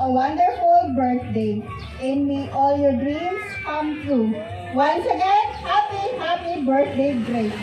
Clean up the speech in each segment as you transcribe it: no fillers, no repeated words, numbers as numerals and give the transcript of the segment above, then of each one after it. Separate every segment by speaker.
Speaker 1: a wonderful birthday. And may all your dreams come true. Once again, happy birthday, Grace.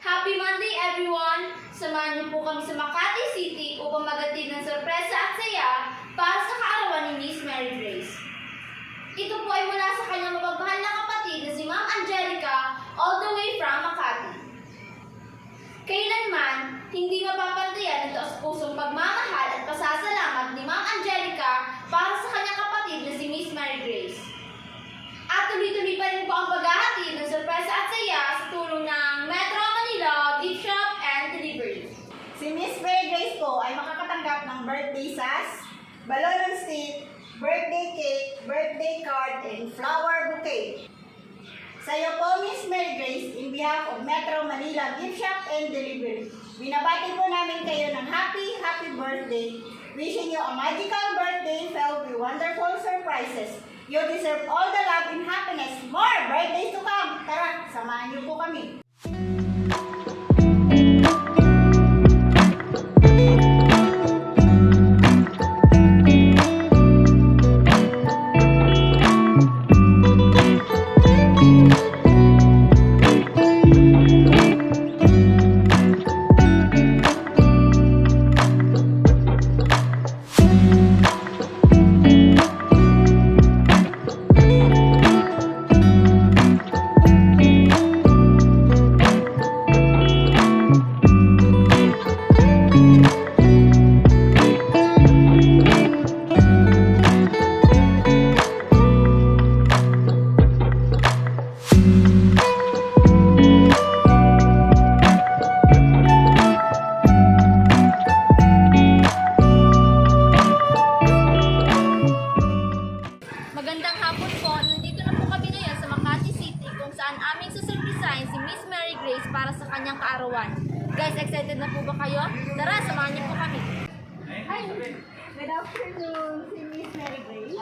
Speaker 2: Happy Monday, everyone! Samahan niyo po kami sa Makati City upang magatid ng sorpresa at saya para sa kaarawan ni Miss Mary Grace. Ito po ay mula sa kanyang mapagmahal na kapatid na si Ma'am Angelica all the way from Makati. Kailanman, hindi mapapantayan ang taos-pusong pagmamahal at pasasalamat ni Ma'am Angelica para sa kanyang kapatid na si Miss Mary Grace. At tuloy-tuloy pa rin po ang paghahatid ng sorpresa at saya sa tulong ng Metro Manila Gift Shop and Delivery.
Speaker 1: Si Miss Mary Grace po ay makakatanggap ng birthday sas, balloon on stick, birthday cake, birthday card, and flower bouquet. Sa iyo po, Miss Mary Grace, in behalf of Metro Manila Gift Shop and Delivery, binabati po namin kayo ng happy birthday. Wishing you a magical birthday filled with wonderful surprises. You deserve all the love and happiness. More birthdays to come. Tara, samahan niyo po kami.
Speaker 2: Magandang hapon po. Nandito na po kami ngayon sa Makati City kung saan aming susurprisahin si Miss Mary Grace para sa kanyang kaarawan. Guys, excited na po ba kayo? Tara, samahan niyo po kami.
Speaker 1: Hi! Good afternoon, si Miss Mary Grace.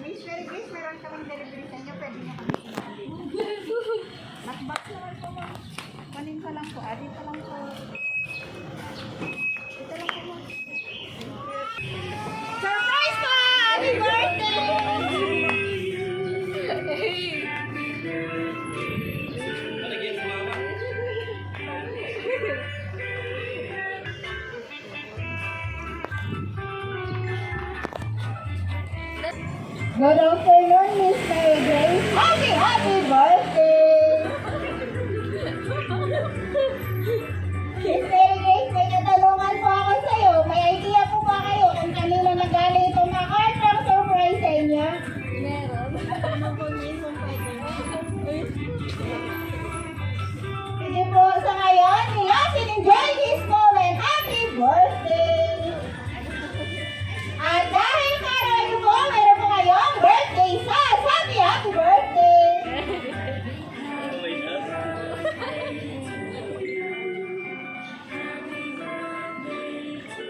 Speaker 1: Miss Mary Grace, meron kaming delivery sa inyo. Pwede niyo kami sinali. Nakbox naman po mo. Kunin ko lang po. Addit ko lang po. Ito lang po mo. Surprise pa! Happy birthday! Good afternoon, Miss Mary Grace. Happy birthday! Miss Mary Grace, may katanungan po ako sa'yo. May idea po ba kayo kung kanino nagaling itong mga card ng surprise sa inyo? Meron. Ano po mismo pwede? Sige po, sa ngayon, relax and enjoy this moment. Happy birthday! At dahil karoon niyo po, meron po kayong birthday sas. Happy birthday!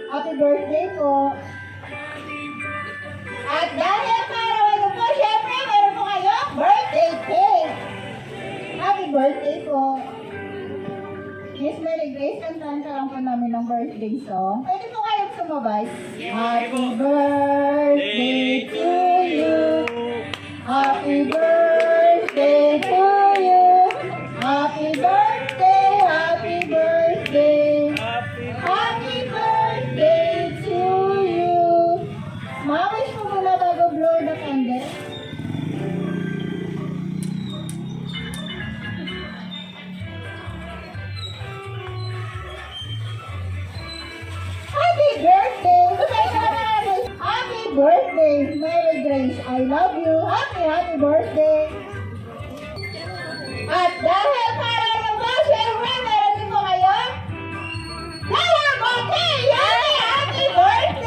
Speaker 1: Happy birthday po. At dahil karoon niyo po, syempre, meron po kayong birthday cake. Happy birthday po. Miss Mary Grace, kantahan ka lang po namin ng birthday song. Pwede po kayong sumabay. Happy birthday to you. Happy birthday to you. Happy birthday, happy birthday. Happy birthday to you. Ma-wish mo muna bago blow the candle. Happy birthday! Happy birthday, Mary Grace. I love you. Happy birthday. At dahil karoon ng po, syempre, meron din po kayo. Happy birthday! Happy birthday!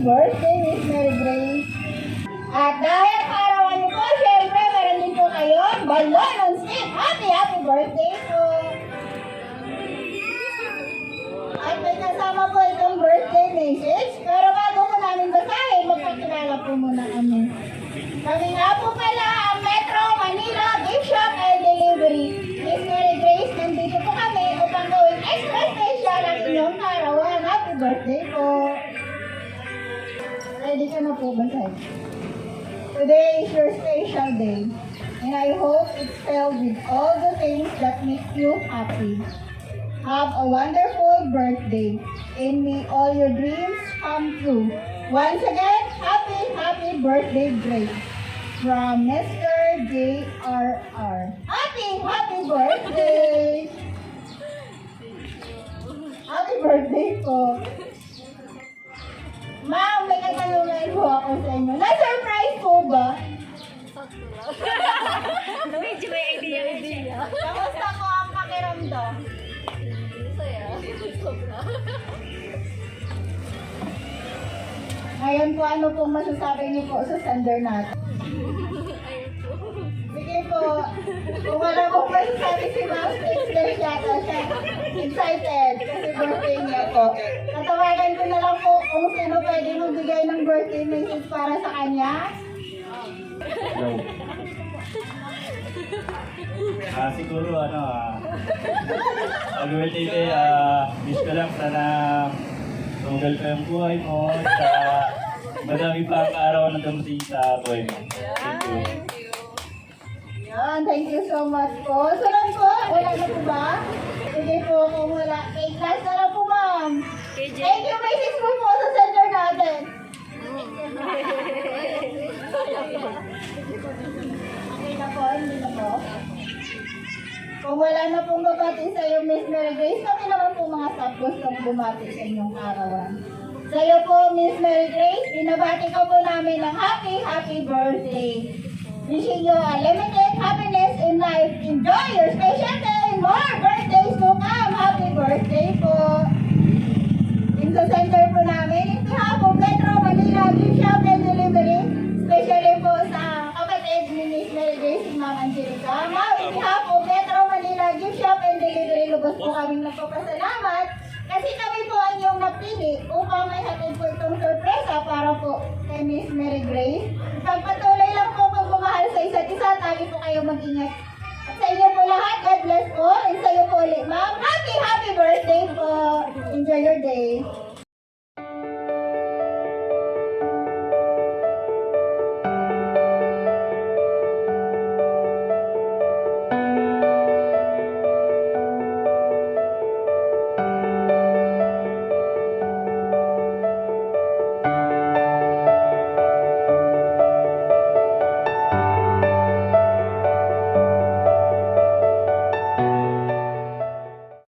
Speaker 1: birthday, Miss Mary Grace. At dahil kaarawan niyo po, syempre, meron din po kayo balon on stick. Happy birthday po. At may kasama po itong birthday message. Pero bago po namin basahin, magpakilala po muna kami. Kami nga po pala ang Metro Manila Gift Shop and Delivery. Miss Mary Grace, nandito po kami upang gawing extra special ang inyong kaarawan. Happy birthday po. Ready ka na po basahin? Today is your special day, and I hope it's filled with all the things that make you happy. Have a wonderful birthday, and may all your dreams come true. Once again, happy birthday, Grace. From Mr. J.R.R. Happy birthday! Happy birthday po. Ma'am, may katanungan po ako sa inyo. Na-surprise po ba?
Speaker 3: Medyo may idea.
Speaker 1: Kamusta po ang pakiramdam?
Speaker 3: Saya. Sobra.
Speaker 1: Ngayon po, ano pong masasabi niyo po sa sender natin? Sige po, kung wala pong masasabi si Ma'am, express yata siya. Excited kasi birthday niya po. Tatawagan ko na lang po kung sino pwede magbigay ng birthday message para sa kanya.
Speaker 4: Hello. Siguro pag-birthday kay, wish ko lang sana tumagal pa yung buhay mo sa madami pa ang araw na dumating sa buhay mo. Thank you.
Speaker 1: Yan, thank you so much po. Sunod po, wala na po ba? Sige po, kung wala, class na lang po ma'am. Thank you, message po po sa sender natin. Okay na po, hindi na po. Kung wala na pong babati sa iyo, Miss Mary Grace, kami naman po mga staff gustong bumati sa inyong arawan. Sa iyo po, Miss Mary Grace, binabati ko po namin ng happy birthday. Wishing you unlimited happiness in life. Enjoy your special day. More birthdays to come. Happy birthday po. In the center po namin, in behalf of Metro Manila Gift Shop and Delivery, especially po sa kapatid ni Miss Mary Grace, si Ma'am Angelica. Ma'am, in behalf of Metro Manila Gift Shop and Delivery, lubos po kaming nagpapasalamat kasi kami po ang iyong napili upang may hatid po itong sorpresa para po kay Miss Mary Grace. Pagpatuloy lang po pagmamahal sa isa't isa, lagi po kayo mag-ingat. At sa inyo po lahat, God bless po. And sa iyo po ulit, ma'am, happy birthday po. Enjoy your day.